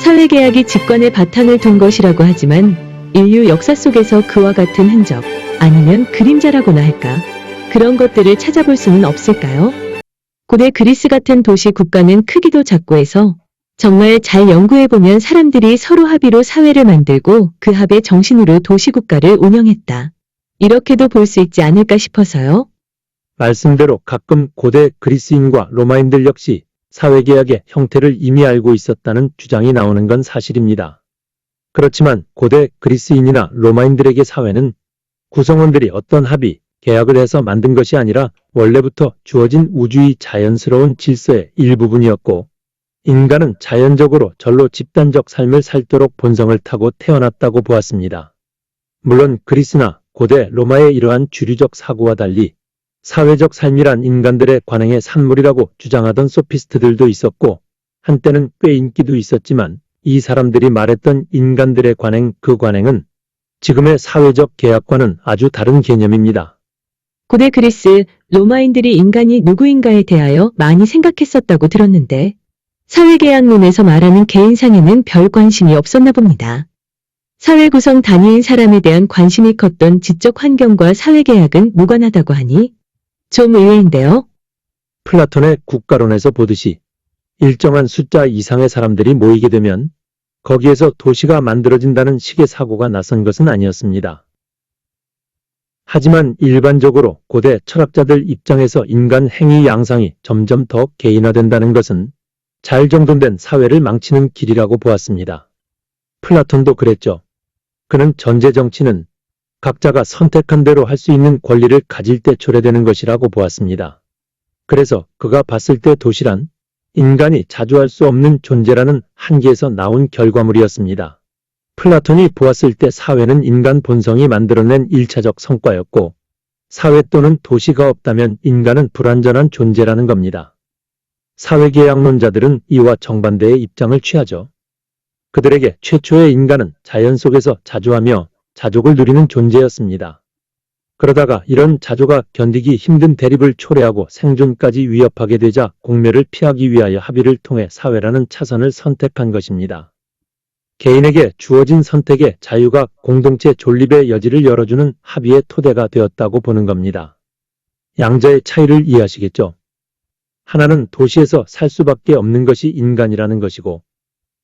사회계약이 직관의 바탕을 둔 것이라고 하지만 인류 역사 속에서 그와 같은 흔적, 아니면 그림자라고나 할까? 그런 것들을 찾아볼 수는 없을까요? 고대 그리스 같은 도시 국가는 크기도 작고 해서 정말 잘 연구해보면 사람들이 서로 합의로 사회를 만들고 그 합의 정신으로 도시국가를 운영했다. 이렇게도 볼 수 있지 않을까 싶어서요. 말씀대로 가끔 고대 그리스인과 로마인들 역시 사회계약의 형태를 이미 알고 있었다는 주장이 나오는 건 사실입니다. 그렇지만 고대 그리스인이나 로마인들에게 사회는 구성원들이 어떤 합의, 계약을 해서 만든 것이 아니라 원래부터 주어진 우주의 자연스러운 질서의 일부분이었고, 인간은 자연적으로 절로 집단적 삶을 살도록 본성을 타고 태어났다고 보았습니다. 물론 그리스나 고대 로마의 이러한 주류적 사고와 달리 사회적 삶이란 인간들의 관행의 산물이라고 주장하던 소피스트들도 있었고, 한때는 꽤 인기도 있었지만 이 사람들이 말했던 인간들의 관행, 그 관행은 지금의 사회적 계약과는 아주 다른 개념입니다. 고대 그리스, 로마인들이 인간이 누구인가에 대하여 많이 생각했었다고 들었는데 사회계약론에서 말하는 개인상에는 별 관심이 없었나 봅니다. 사회 구성 단위인 사람에 대한 관심이 컸던 지적 환경과 사회계약은 무관하다고 하니 좀 의외인데요. 플라톤의 국가론에서 보듯이 일정한 숫자 이상의 사람들이 모이게 되면 거기에서 도시가 만들어진다는 식의 사고가 나선 것은 아니었습니다. 하지만 일반적으로 고대 철학자들 입장에서 인간 행위 양상이 점점 더 개인화된다는 것은 잘 정돈된 사회를 망치는 길이라고 보았습니다. 플라톤도 그랬죠. 그는 전제 정치는 각자가 선택한 대로 할 수 있는 권리를 가질 때 초래되는 것이라고 보았습니다. 그래서 그가 봤을 때 도시란 인간이 자주 할 수 없는 존재라는 한계에서 나온 결과물이었습니다. 플라톤이 보았을 때 사회는 인간 본성이 만들어낸 1차적 성과였고, 사회 또는 도시가 없다면 인간은 불완전한 존재라는 겁니다. 사회계약론자들은 이와 정반대의 입장을 취하죠. 그들에게 최초의 인간은 자연 속에서 자주하며 자족을 누리는 존재였습니다. 그러다가 이런 자조가 견디기 힘든 대립을 초래하고 생존까지 위협하게 되자 공멸을 피하기 위하여 합의를 통해 사회라는 차선을 선택한 것입니다. 개인에게 주어진 선택의 자유가 공동체 존립의 여지를 열어주는 합의의 토대가 되었다고 보는 겁니다. 양자의 차이를 이해하시겠죠? 하나는 도시에서 살 수밖에 없는 것이 인간이라는 것이고,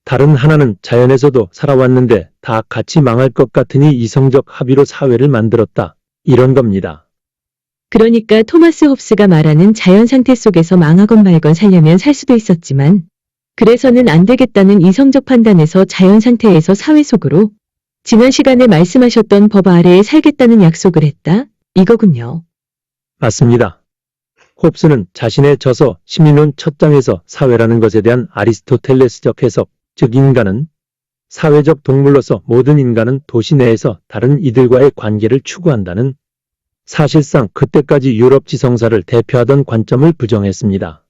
다른 하나는 자연에서도 살아왔는데 다 같이 망할 것 같으니 이성적 합의로 사회를 만들었다. 이런 겁니다. 그러니까 토마스 홉스가 말하는 자연 상태 속에서 망하건 말건 살려면 살 수도 있었지만 그래서는 안 되겠다는 이성적 판단에서 자연 상태에서 사회 속으로 지난 시간에 말씀하셨던 법 아래에 살겠다는 약속을 했다. 이거군요. 맞습니다. 홉스는 자신의 저서 심리론 첫 장에서 사회라는 것에 대한 아리스토텔레스적 해석, 즉 인간은 사회적 동물로서 모든 인간은 도시 내에서 다른 이들과의 관계를 추구한다는 사실상 그때까지 유럽 지성사를 대표하던 관점을 부정했습니다.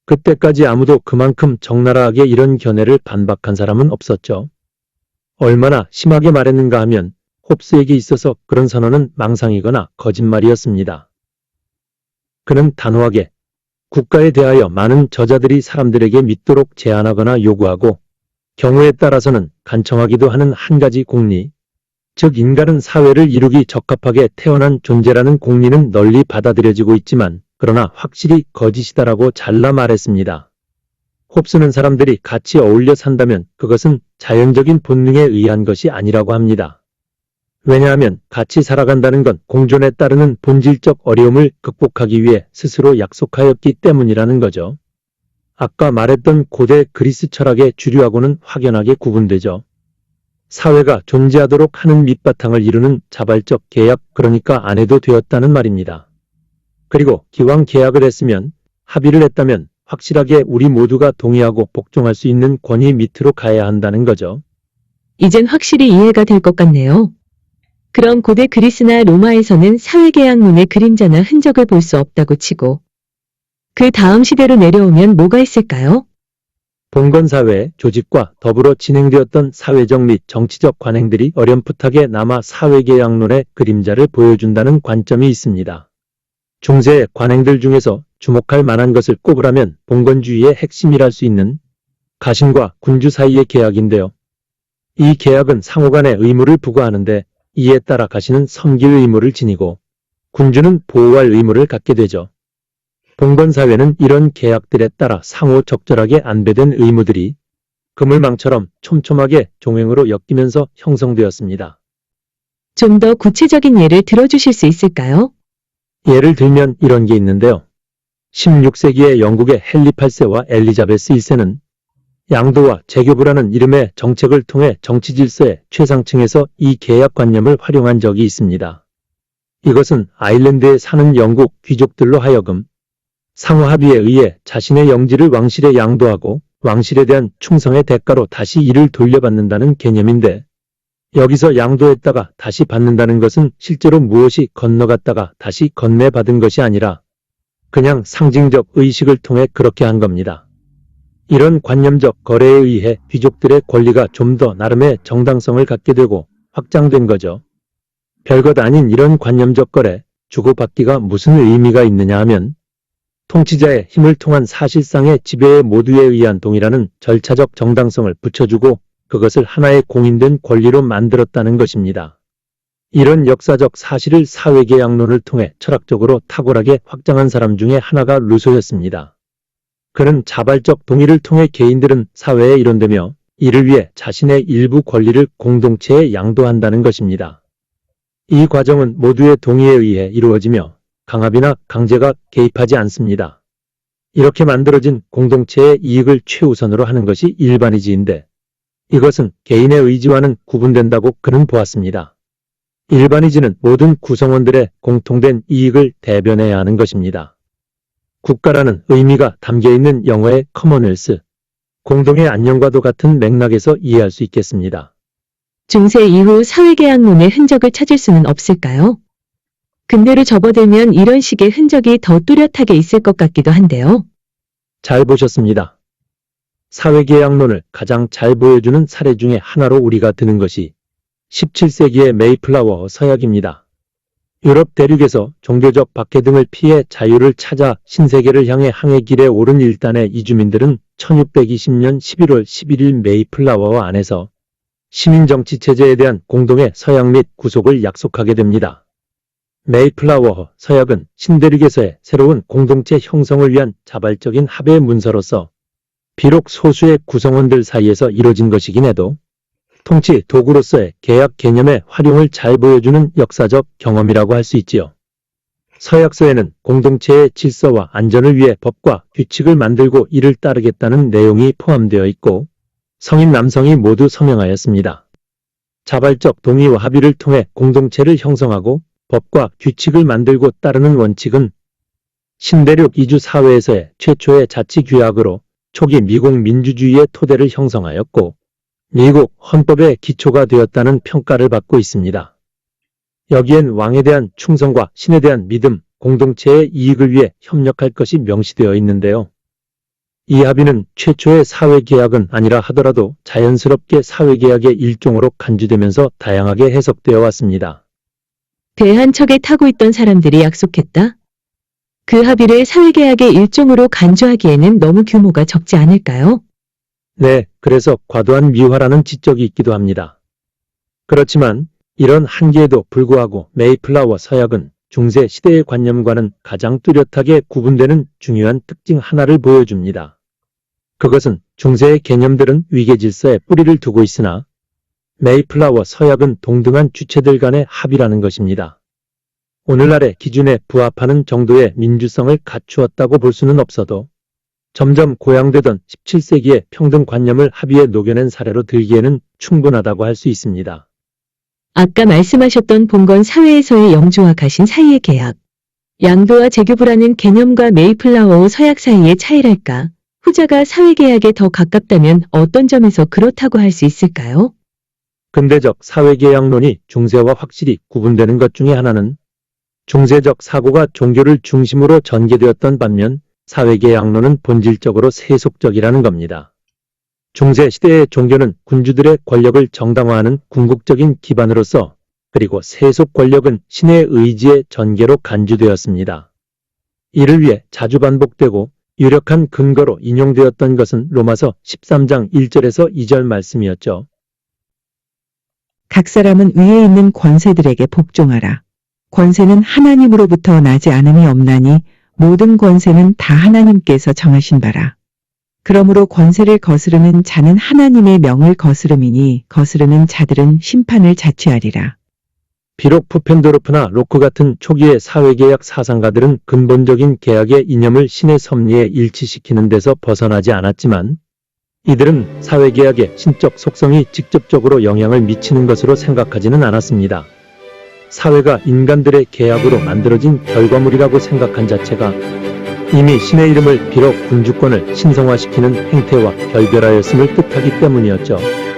그때까지 아무도 그만큼 적나라하게 이런 견해를 반박한 사람은 없었죠. 얼마나 심하게 말했는가 하면 홉스에게 있어서 그런 선언은 망상이거나 거짓말이었습니다. 그는 단호하게 국가에 대하여 많은 저자들이 사람들에게 믿도록 제안하거나 요구하고 경우에 따라서는 간청하기도 하는 한 가지 공리, 즉 인간은 사회를 이루기 적합하게 태어난 존재라는 공리는 널리 받아들여지고 있지만 그러나 확실히 거짓이다라고 잘라 말했습니다. 홉스는 사람들이 같이 어울려 산다면 그것은 자연적인 본능에 의한 것이 아니라고 합니다. 왜냐하면 같이 살아간다는 건 공존에 따르는 본질적 어려움을 극복하기 위해 스스로 약속하였기 때문이라는 거죠. 아까 말했던 고대 그리스 철학의 주류하고는 확연하게 구분되죠. 사회가 존재하도록 하는 밑바탕을 이루는 자발적 계약, 그러니까 안 해도 되었다는 말입니다. 그리고 기왕 계약을 했으면, 합의를 했다면 확실하게 우리 모두가 동의하고 복종할 수 있는 권위 밑으로 가야 한다는 거죠. 이젠 확실히 이해가 될 것 같네요. 그럼 고대 그리스나 로마에서는 사회계약론의 그림자나 흔적을 볼 수 없다고 치고 그 다음 시대로 내려오면 뭐가 있을까요? 봉건사회 조직과 더불어 진행되었던 사회적 및 정치적 관행들이 어렴풋하게 남아 사회계약론의 그림자를 보여준다는 관점이 있습니다. 중세의 관행들 중에서 주목할 만한 것을 꼽으라면 봉건주의의 핵심이랄 수 있는 가신과 군주 사이의 계약인데요. 이 계약은 상호 간의 의무를 부과하는데 이에 따라 가신은 섬길 의무를 지니고 군주는 보호할 의무를 갖게 되죠. 봉건사회는 이런 계약들에 따라 상호 적절하게 안배된 의무들이 그물망처럼 촘촘하게 종횡으로 엮이면서 형성되었습니다. 좀 더 구체적인 예를 들어주실 수 있을까요? 예를 들면 이런 게 있는데요. 16세기의 영국의 헨리 8세와 엘리자베스 1세는 양도와 재교부라는 이름의 정책을 통해 정치 질서의 최상층에서 이 계약관념을 활용한 적이 있습니다. 이것은 아일랜드에 사는 영국 귀족들로 하여금 상호 합의에 의해 자신의 영지를 왕실에 양도하고 왕실에 대한 충성의 대가로 다시 이를 돌려받는다는 개념인데, 여기서 양도했다가 다시 받는다는 것은 실제로 무엇이 건너갔다가 다시 건네받은 것이 아니라 그냥 상징적 의식을 통해 그렇게 한 겁니다. 이런 관념적 거래에 의해 귀족들의 권리가 좀 더 나름의 정당성을 갖게 되고 확장된 거죠. 별것 아닌 이런 관념적 거래, 주고받기가 무슨 의미가 있느냐 하면 통치자의 힘을 통한 사실상의 지배에 모두에 의한 동의라는 절차적 정당성을 붙여주고 그것을 하나의 공인된 권리로 만들었다는 것입니다. 이런 역사적 사실을 사회계약론을 통해 철학적으로 탁월하게 확장한 사람 중에 하나가 루소였습니다. 그는 자발적 동의를 통해 개인들은 사회에 일원되며 이를 위해 자신의 일부 권리를 공동체에 양도한다는 것입니다. 이 과정은 모두의 동의에 의해 이루어지며 강압이나 강제가 개입하지 않습니다. 이렇게 만들어진 공동체의 이익을 최우선으로 하는 것이 일반의지인데 이것은 개인의 의지와는 구분된다고 그는 보았습니다. 일반의지는 모든 구성원들의 공통된 이익을 대변해야 하는 것입니다. 국가라는 의미가 담겨있는 영어의 커먼웰스, 공동의 안녕과도 같은 맥락에서 이해할 수 있겠습니다. 중세 이후 사회계약론의 흔적을 찾을 수는 없을까요? 근대로 접어들면 이런 식의 흔적이 더 뚜렷하게 있을 것 같기도 한데요. 잘 보셨습니다. 사회계약론을 가장 잘 보여주는 사례 중에 하나로 우리가 드는 것이 17세기의 메이플라워 서약입니다. 유럽 대륙에서 종교적 박해 등을 피해 자유를 찾아 신세계를 향해 항해 길에 오른 일단의 이주민들은 1620년 11월 11일 메이플라워 안에서 시민정치체제에 대한 공동의 서약 및 구속을 약속하게 됩니다. 메이플라워 서약은 신대륙에서의 새로운 공동체 형성을 위한 자발적인 합의 문서로서 비록 소수의 구성원들 사이에서 이뤄진 것이긴 해도 통치 도구로서의 계약 개념의 활용을 잘 보여주는 역사적 경험이라고 할 수 있지요. 서약서에는 공동체의 질서와 안전을 위해 법과 규칙을 만들고 이를 따르겠다는 내용이 포함되어 있고 성인 남성이 모두 서명하였습니다. 자발적 동의와 합의를 통해 공동체를 형성하고 법과 규칙을 만들고 따르는 원칙은 신대륙 이주 사회에서의 최초의 자치규약으로 초기 미국 민주주의의 토대를 형성하였고 미국 헌법의 기초가 되었다는 평가를 받고 있습니다. 여기엔 왕에 대한 충성과 신에 대한 믿음, 공동체의 이익을 위해 협력할 것이 명시되어 있는데요. 이 합의는 최초의 사회계약은 아니라 하더라도 자연스럽게 사회계약의 일종으로 간주되면서 다양하게 해석되어 왔습니다. 대한 척에 타고 있던 사람들이 약속했다. 그 합의를 사회계약의 일종으로 간주하기에는 너무 규모가 적지 않을까요? 네, 그래서 과도한 미화라는 지적이 있기도 합니다. 그렇지만 이런 한계에도 불구하고 메이플라워 서약은 중세 시대의 관념과는 가장 뚜렷하게 구분되는 중요한 특징 하나를 보여줍니다. 그것은 중세의 개념들은 위계질서에 뿌리를 두고 있으나 메이플라워 서약은 동등한 주체들 간의 합의라는 것입니다. 오늘날의 기준에 부합하는 정도의 민주성을 갖추었다고 볼 수는 없어도 점점 고양되던 17세기의 평등관념을 합의에 녹여낸 사례로 들기에는 충분하다고 할 수 있습니다. 아까 말씀하셨던 봉건 사회에서의 영주와 가신 사이의 계약. 양도와 재교부라는 개념과 메이플라워 서약 사이의 차이랄까? 후자가 사회계약에 더 가깝다면 어떤 점에서 그렇다고 할 수 있을까요? 근대적 사회계약론이 중세와 확실히 구분되는 것 중에 하나는 중세적 사고가 종교를 중심으로 전개되었던 반면 사회계약론은 본질적으로 세속적이라는 겁니다. 중세 시대의 종교는 군주들의 권력을 정당화하는 궁극적인 기반으로서 그리고 세속 권력은 신의 의지의 전개로 간주되었습니다. 이를 위해 자주 반복되고 유력한 근거로 인용되었던 것은 로마서 13장 1절에서 2절 말씀이었죠. 각 사람은 위에 있는 권세들에게 복종하라. 권세는 하나님으로부터 나지 않음이 없나니 모든 권세는 다 하나님께서 정하신 바라. 그러므로 권세를 거스르는 자는 하나님의 명을 거스름이니 거스르는 자들은 심판을 자취하리라. 비록 푸펜도르프나 로크 같은 초기의 사회계약 사상가들은 근본적인 계약의 이념을 신의 섭리에 일치시키는 데서 벗어나지 않았지만 이들은 사회계약의 신적 속성이 직접적으로 영향을 미치는 것으로 생각하지는 않았습니다. 사회가 인간들의 계약으로 만들어진 결과물이라고 생각한 자체가 이미 신의 이름을 빌어 군주권을 신성화시키는 행태와 결별하였음을 뜻하기 때문이었죠.